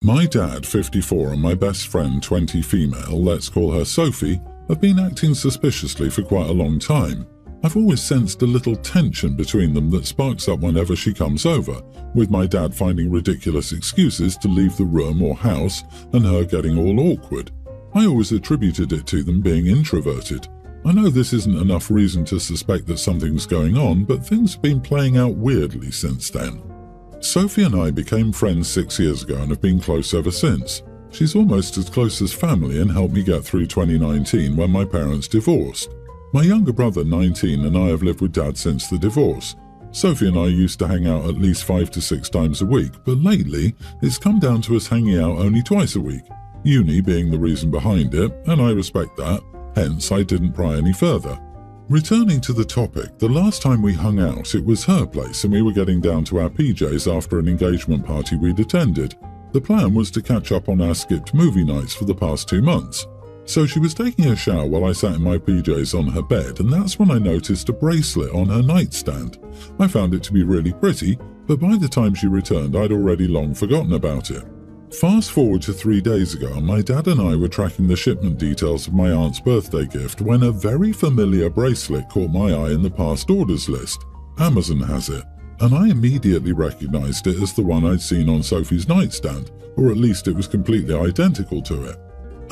My dad, 54, and my best friend, 20 female, let's call her Sophie, have been acting suspiciously for quite a long time. I've always sensed a little tension between them that sparks up whenever she comes over, with my dad finding ridiculous excuses to leave the room or house and her getting all awkward. I always attributed it to them being introverted. I know this isn't enough reason to suspect that something's going on, but things have been playing out weirdly since then. Sophie and I became friends 6 years ago and have been close ever since. She's almost as close as family and helped me get through 2019 when my parents divorced. My younger brother, 19, and I have lived with Dad since the divorce. Sophie and I used to hang out at least 5 to 6 times a week, but lately it's come down to us hanging out only twice a week, uni being the reason behind it, and I respect that, hence I didn't pry any further. Returning to the topic, the last time we hung out it was her place and we were getting down to our PJs after an engagement party we'd attended. The plan was to catch up on our skipped movie nights for the past 2 months. So she was taking a shower while I sat in my PJs on her bed, and that's when I noticed a bracelet on her nightstand. I found it to be really pretty, but by the time she returned I'd already long forgotten about it. Fast forward to 3 days ago, my dad and I were tracking the shipment details of my aunt's birthday gift when a very familiar bracelet caught my eye in the past orders list. Amazon has it, and I immediately recognized it as the one I'd seen on Sophie's nightstand, or at least it was completely identical to it.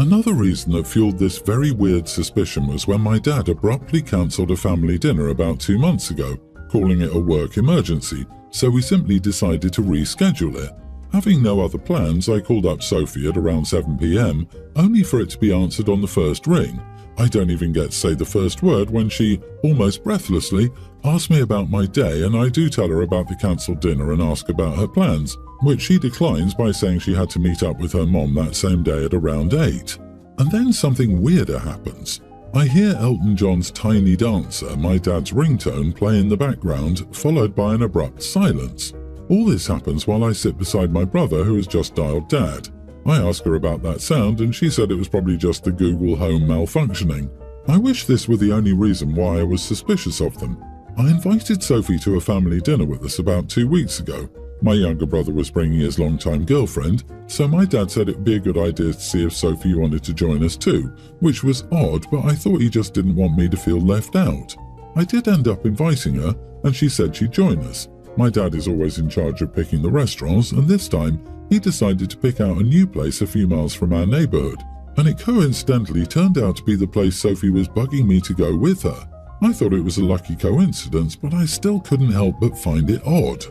Another reason that fueled this very weird suspicion was when my dad abruptly cancelled a family dinner about 2 months ago, calling it a work emergency, so we simply decided to reschedule it. Having no other plans, I called up Sophie at around 7 p.m, only for it to be answered on the first ring. I don't even get to say the first word when she, almost breathlessly, asks me about my day, and I do tell her about the cancelled dinner and ask about her plans, which she declines by saying she had to meet up with her mom that same day at around 8. And then something weirder happens. I hear Elton John's Tiny Dancer, my dad's ringtone, play in the background, followed by an abrupt silence. All this happens while I sit beside my brother who has just dialed Dad. I ask her about that sound and she said it was probably just the Google Home malfunctioning. I wish this were the only reason why I was suspicious of them. I invited Sophie to a family dinner with us about 2 weeks ago. My younger brother was bringing his longtime girlfriend, so my dad said it would be a good idea to see if Sophie wanted to join us too, which was odd, but I thought he just didn't want me to feel left out. I did end up inviting her and she said she'd join us. My dad is always in charge of picking the restaurants, and this time he decided to pick out a new place a few miles from our neighborhood, and it coincidentally turned out to be the place Sophie was bugging me to go with her. I thought it was a lucky coincidence, but I still couldn't help but find it odd.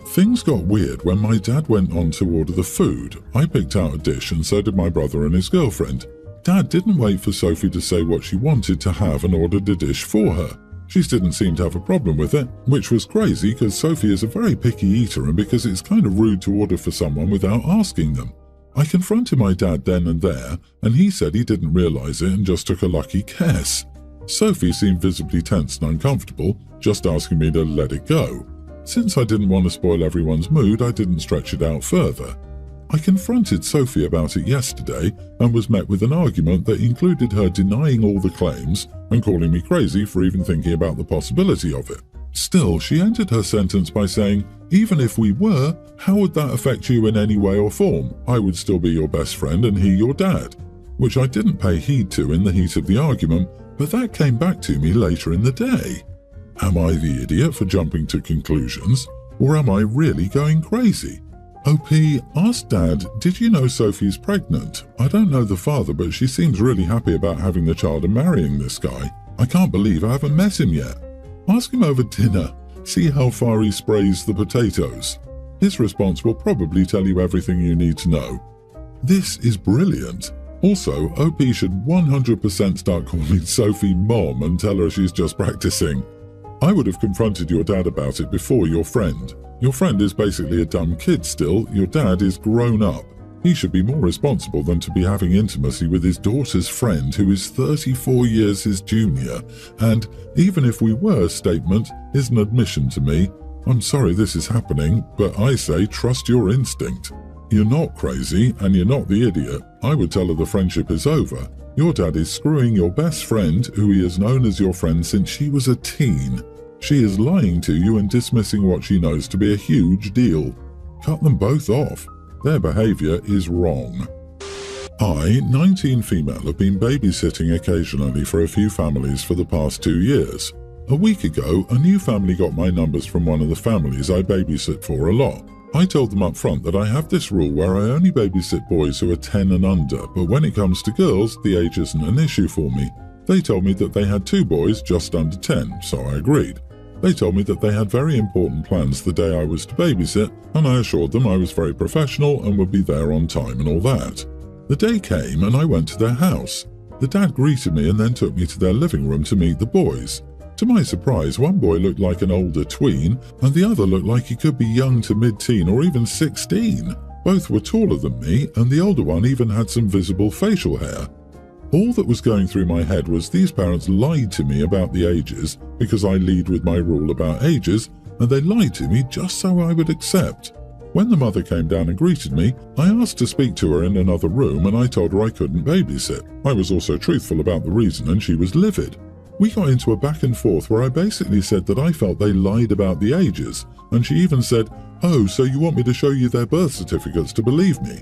Things got weird when my dad went on to order the food. I picked out a dish and so did my brother and his girlfriend. Dad didn't wait for Sophie to say what she wanted to have and ordered a dish for her. She didn't seem to have a problem with it, which was crazy because Sophie is a very picky eater and because it's kind of rude to order for someone without asking them. I confronted my dad then and there, and he said he didn't realize it and just took a lucky guess. Sophie seemed visibly tense and uncomfortable, just asking me to let it go. Since I didn't want to spoil everyone's mood, I didn't stretch it out further. I confronted Sophie about it yesterday and was met with an argument that included her denying all the claims and calling me crazy for even thinking about the possibility of it. Still, she ended her sentence by saying, "Even if we were, how would that affect you in any way or form? I would still be your best friend and he your dad," which I didn't pay heed to in the heat of the argument, but that came back to me later in the day. Am I the idiot for jumping to conclusions, or am I really going crazy? OP, ask Dad, did you know Sophie's pregnant? I don't know the father, but she seems really happy about having the child and marrying this guy. I can't believe I haven't met him yet. Ask him over dinner. See how far he sprays the potatoes. His response will probably tell you everything you need to know. This is brilliant. Also, OP should 100% start calling Sophie Mom and tell her she's just practicing. I would have confronted your dad about it before your friend. Your friend is basically a dumb kid still, your dad is grown up. He should be more responsible than to be having intimacy with his daughter's friend who is 34 years his junior, and even if we were statement is an admission to me. I'm sorry this is happening, but I say trust your instinct. You're not crazy and you're not the idiot. I would tell her the friendship is over. Your dad is screwing your best friend, who he has known as your friend since she was a teen. She is lying to you and dismissing what she knows to be a huge deal. Cut them both off. Their behaviour is wrong. I, 19 female, have been babysitting occasionally for a few families for the past 2 years. A week ago, a new family got my numbers from one of the families I babysit for a lot. I told them up front that I have this rule where I only babysit boys who are 10 and under, but when it comes to girls, the age isn't an issue for me. They told me that they had 2 boys just under 10, so I agreed. They told me that they had very important plans the day I was to babysit, and I assured them I was very professional and would be there on time and all that. The day came and I went to their house. The dad greeted me and then took me to their living room to meet the boys. To my surprise, one boy looked like an older tween, and the other looked like he could be young to mid-teen or even 16. Both were taller than me, and the older one even had some visible facial hair. All that was going through my head was these parents lied to me about the ages because I lead with my rule about ages, and they lied to me just so I would accept. When the mother came down and greeted me, I asked to speak to her in another room and I told her I couldn't babysit. I was also truthful about the reason and she was livid. We got into a back and forth where I basically said that I felt they lied about the ages, and she even said, "Oh, so you want me to show you their birth certificates to believe me?"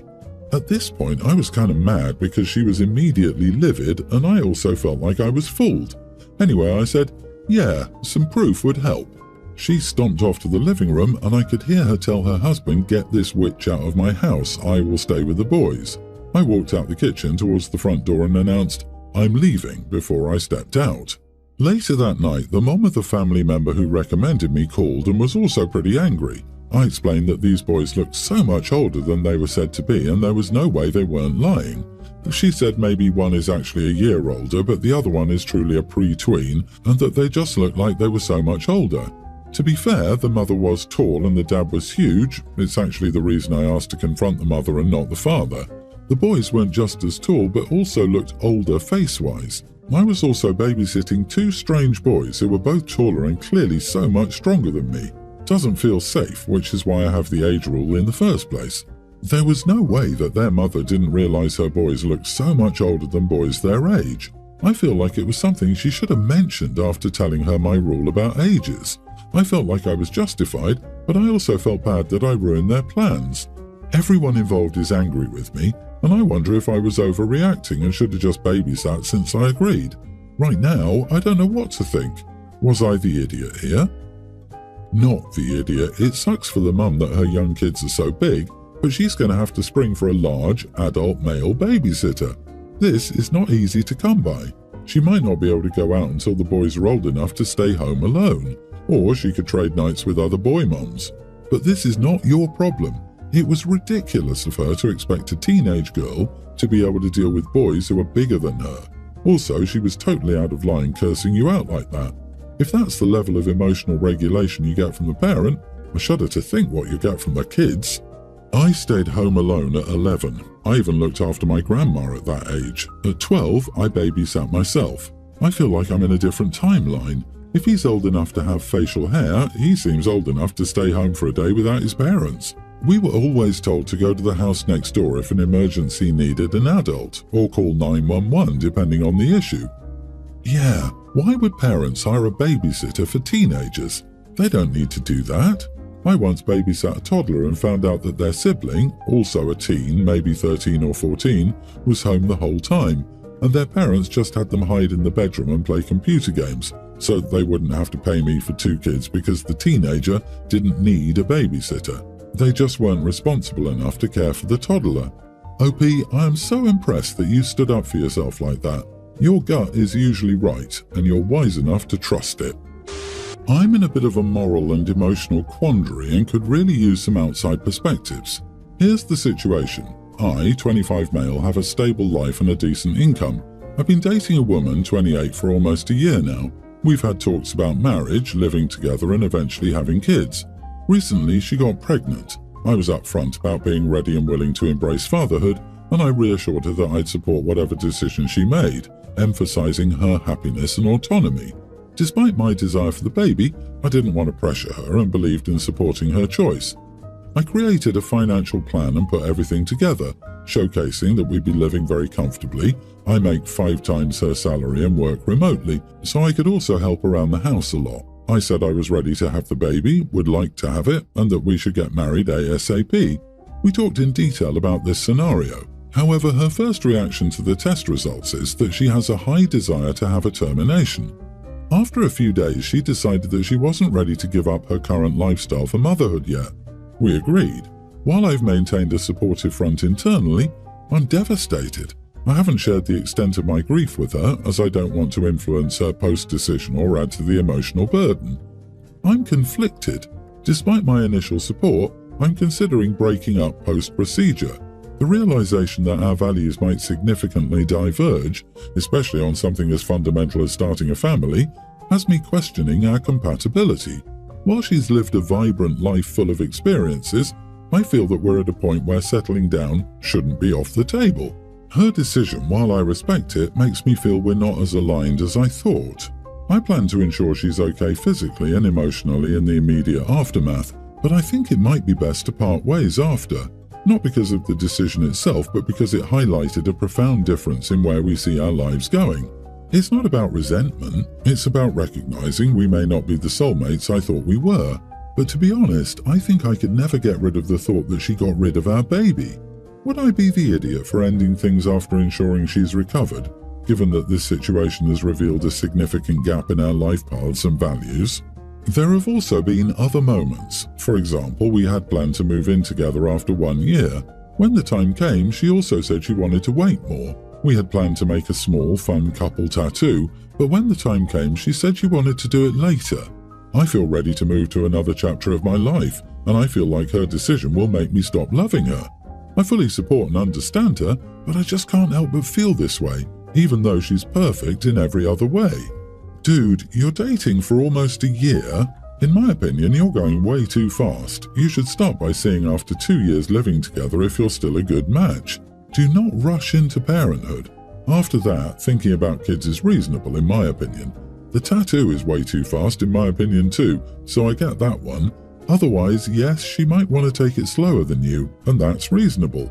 At this point, I was kind of mad because she was immediately livid and I also felt like I was fooled. Anyway, I said, "Yeah, some proof would help." She stomped off to the living room and I could hear her tell her husband, "Get this witch out of my house, I will stay with the boys." I walked out the kitchen towards the front door and announced, "I'm leaving," before I stepped out. Later that night, the mom of the family member who recommended me called and was also pretty angry. I explained that these boys looked so much older than they were said to be and there was no way they weren't lying. She said maybe one is actually a year older but the other one is truly a pre-tween and that they just looked like they were so much older. To be fair, the mother was tall and the dad was huge. It's actually the reason I asked to confront the mother and not the father. The boys weren't just as tall but also looked older face-wise. I was also babysitting 2 strange boys who were both taller and clearly so much stronger than me. Doesn't feel safe, which is why I have the age rule in the first place. There was no way that their mother didn't realize her boys looked so much older than boys their age. I feel like it was something she should have mentioned after telling her my rule about ages. I felt like I was justified, but I also felt bad that I ruined their plans. Everyone involved is angry with me, and I wonder if I was overreacting and should have just babysat since I agreed. Right now, I don't know what to think. Was I the idiot here? Not the idiot. It sucks for the mum that her young kids are so big, but she's going to have to spring for a large, adult male babysitter. This is not easy to come by. She might not be able to go out until the boys are old enough to stay home alone, or she could trade nights with other boy mums. But this is not your problem. It was ridiculous of her to expect a teenage girl to be able to deal with boys who are bigger than her. Also, she was totally out of line cursing you out like that. If that's the level of emotional regulation you get from the parent, I shudder to think what you get from the kids. I stayed home alone at 11. I even looked after my grandma at that age. At 12, I babysat myself. I feel like I'm in a different timeline. If he's old enough to have facial hair, he seems old enough to stay home for a day without his parents. We were always told to go to the house next door if an emergency needed an adult, or call 911 depending on the issue. Yeah, why would parents hire a babysitter for teenagers? They don't need to do that. I once babysat a toddler and found out that their sibling, also a teen, maybe 13 or 14, was home the whole time, and their parents just had them hide in the bedroom and play computer games, so that they wouldn't have to pay me for 2 kids because the teenager didn't need a babysitter. They just weren't responsible enough to care for the toddler. OP, I am so impressed that you stood up for yourself like that. Your gut is usually right, and you're wise enough to trust it. I'm in a bit of a moral and emotional quandary and could really use some outside perspectives. Here's the situation. I, 25 male, have a stable life and a decent income. I've been dating a woman, 28, for almost a year now. We've had talks about marriage, living together, and eventually having kids. Recently, she got pregnant. I was upfront about being ready and willing to embrace fatherhood, and I reassured her that I'd support whatever decision she made, emphasizing her happiness and autonomy. Despite my desire for the baby, I didn't want to pressure her and believed in supporting her choice. I created a financial plan and put everything together, showcasing that we'd be living very comfortably. I make 5 times her salary and work remotely, so I could also help around the house a lot. I said I was ready to have the baby, would like to have it, and that we should get married ASAP. We talked in detail about this scenario. However, her first reaction to the test results is that she has a high desire to have a termination. After a few days, she decided that she wasn't ready to give up her current lifestyle for motherhood yet. We agreed. While I've maintained a supportive front internally, I'm devastated. I haven't shared the extent of my grief with her, as I don't want to influence her post-decision or add to the emotional burden. I'm conflicted. Despite my initial support, I'm considering breaking up post-procedure. The realization that our values might significantly diverge, especially on something as fundamental as starting a family, has me questioning our compatibility. While she's lived a vibrant life full of experiences, I feel that we're at a point where settling down shouldn't be off the table. Her decision, while I respect it, makes me feel we're not as aligned as I thought. I plan to ensure she's okay physically and emotionally in the immediate aftermath, but I think it might be best to part ways after. Not because of the decision itself, but because it highlighted a profound difference in where we see our lives going. It's not about resentment, it's about recognizing we may not be the soulmates I thought we were. But to be honest, I think I could never get rid of the thought that she got rid of our baby. Would I be the idiot for ending things after ensuring she's recovered, given that this situation has revealed a significant gap in our life paths and values? There have also been other moments. For example, we had planned to move in together after 1 year. When the time came, she also said she wanted to wait more. We had planned to make a small, fun couple tattoo, but when the time came, she said she wanted to do it later. I feel ready to move to another chapter of my life, and I feel like her decision will make me stop loving her. I fully support and understand her, but I just can't help but feel this way, even though she's perfect in every other way. Dude, you're dating for almost a year? In my opinion, you're going way too fast. You should start by seeing after 2 years living together if you're still a good match. Do not rush into parenthood. After that, thinking about kids is reasonable in my opinion. The tattoo is way too fast in my opinion too, so I get that one. Otherwise, yes, she might want to take it slower than you, and that's reasonable.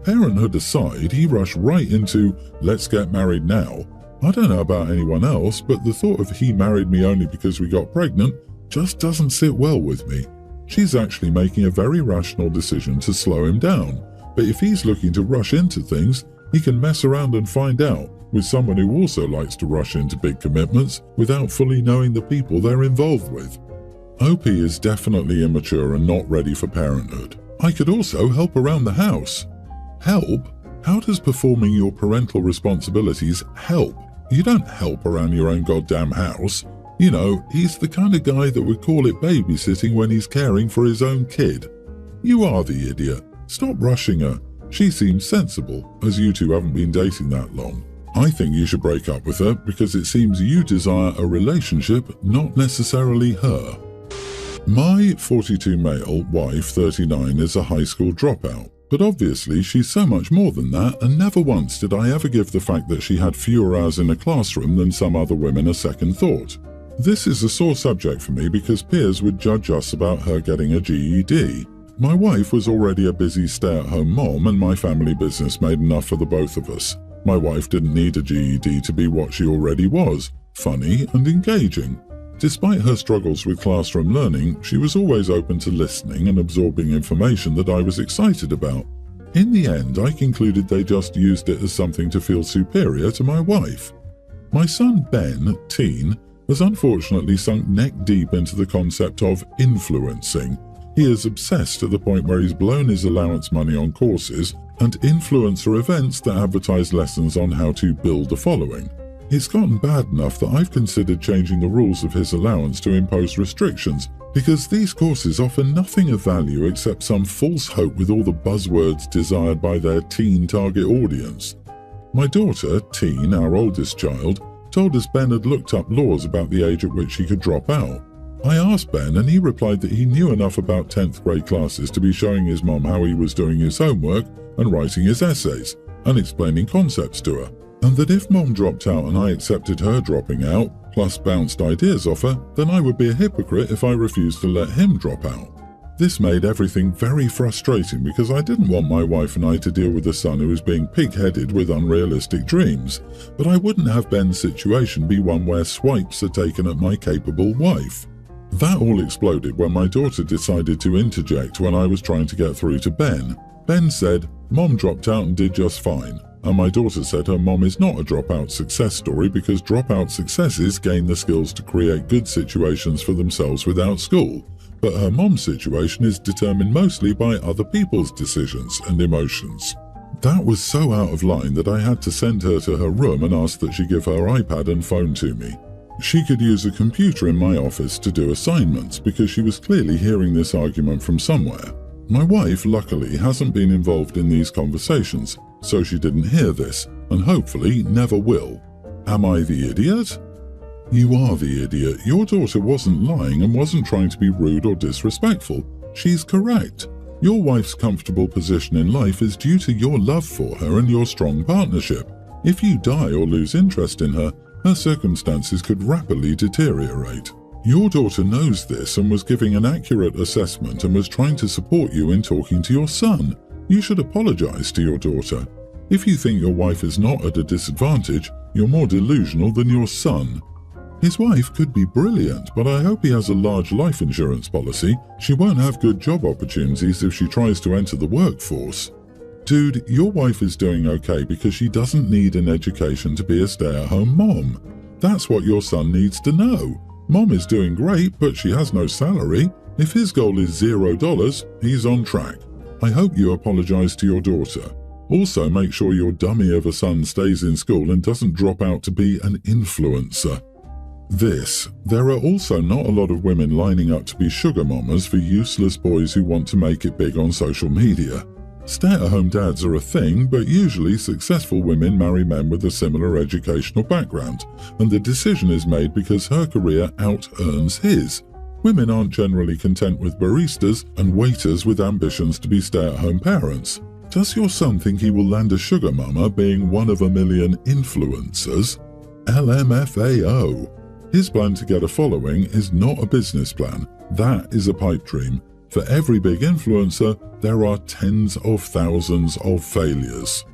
Parenthood aside, he rushed right into, let's get married now. I don't know about anyone else, but the thought of he married me only because we got pregnant just doesn't sit well with me. She's actually making a very rational decision to slow him down, but if he's looking to rush into things, he can mess around and find out with someone who also likes to rush into big commitments without fully knowing the people they're involved with. OP is definitely immature and not ready for parenthood. I could also help around the house. Help? How does performing your parental responsibilities help? You don't help around your own goddamn house. You know, he's the kind of guy that would call it babysitting when he's caring for his own kid. You are the idiot. Stop rushing her. She seems sensible, as you two haven't been dating that long. I think you should break up with her because it seems you desire a relationship, not necessarily her. My 42 male wife, 39, is a high school dropout. But obviously she's so much more than that, and never once did I ever give the fact that she had fewer hours in a classroom than some other women a second thought. This is a sore subject for me because peers would judge us about her getting a GED. My wife was already a busy stay-at-home mom, and my family business made enough for the both of us. My wife didn't need a GED to be what she already was, funny and engaging. Despite her struggles with classroom learning, she was always open to listening and absorbing information that I was excited about. In the end, I concluded they just used it as something to feel superior to my wife. My son Ben, teen, has unfortunately sunk neck deep into the concept of influencing. He is obsessed to the point where he's blown his allowance money on courses and influencer events that advertise lessons on how to build a following. It's gotten bad enough that I've considered changing the rules of his allowance to impose restrictions, because these courses offer nothing of value except some false hope with all the buzzwords desired by their teen target audience. My daughter, teen, our oldest child, told us Ben had looked up laws about the age at which he could drop out. I asked Ben and he replied that he knew enough about 10th grade classes to be showing his mom how he was doing his homework and writing his essays and explaining concepts to her. And that if mom dropped out and I accepted her dropping out, plus bounced ideas off her, then I would be a hypocrite if I refused to let him drop out. This made everything very frustrating because I didn't want my wife and I to deal with a son who was being pig-headed with unrealistic dreams, but I wouldn't have Ben's situation be one where swipes are taken at my capable wife. That all exploded when my daughter decided to interject when I was trying to get through to Ben. Ben said, "Mom dropped out and did just fine." And my daughter said her mom is not a dropout success story because dropout successes gain the skills to create good situations for themselves without school. But her mom's situation is determined mostly by other people's decisions and emotions. That was so out of line that I had to send her to her room and ask that she give her iPad and phone to me. She could use a computer in my office to do assignments because she was clearly hearing this argument from somewhere. My wife, luckily, hasn't been involved in these conversations, so she didn't hear this, and hopefully never will. Am I the idiot? You are the idiot. Your daughter wasn't lying and wasn't trying to be rude or disrespectful. She's correct. Your wife's comfortable position in life is due to your love for her and your strong partnership. If you die or lose interest in her, her circumstances could rapidly deteriorate. Your daughter knows this and was giving an accurate assessment and was trying to support you in talking to your son. You should apologize to your daughter. If you think your wife is not at a disadvantage, you're more delusional than your son. His wife could be brilliant, but I hope he has a large life insurance policy. She won't have good job opportunities if she tries to enter the workforce. Dude, your wife is doing okay because she doesn't need an education to be a stay-at-home mom. That's what your son needs to know. Mom is doing great, but she has no salary. If his goal is $0, he's on track. I hope you apologize to your daughter. Also, make sure your dummy of a son stays in school and doesn't drop out to be an influencer. There are also not a lot of women lining up to be sugar mamas for useless boys who want to make it big on social media. Stay-at-home dads are a thing, but usually successful women marry men with a similar educational background, and the decision is made because her career out-earns his. Women aren't generally content with baristas and waiters with ambitions to be stay-at-home parents. Does your son think he will land a sugar mama being one of a million influencers? LMFAO. His plan to get a following is not a business plan. That is a pipe dream. For every big influencer, there are tens of thousands of failures.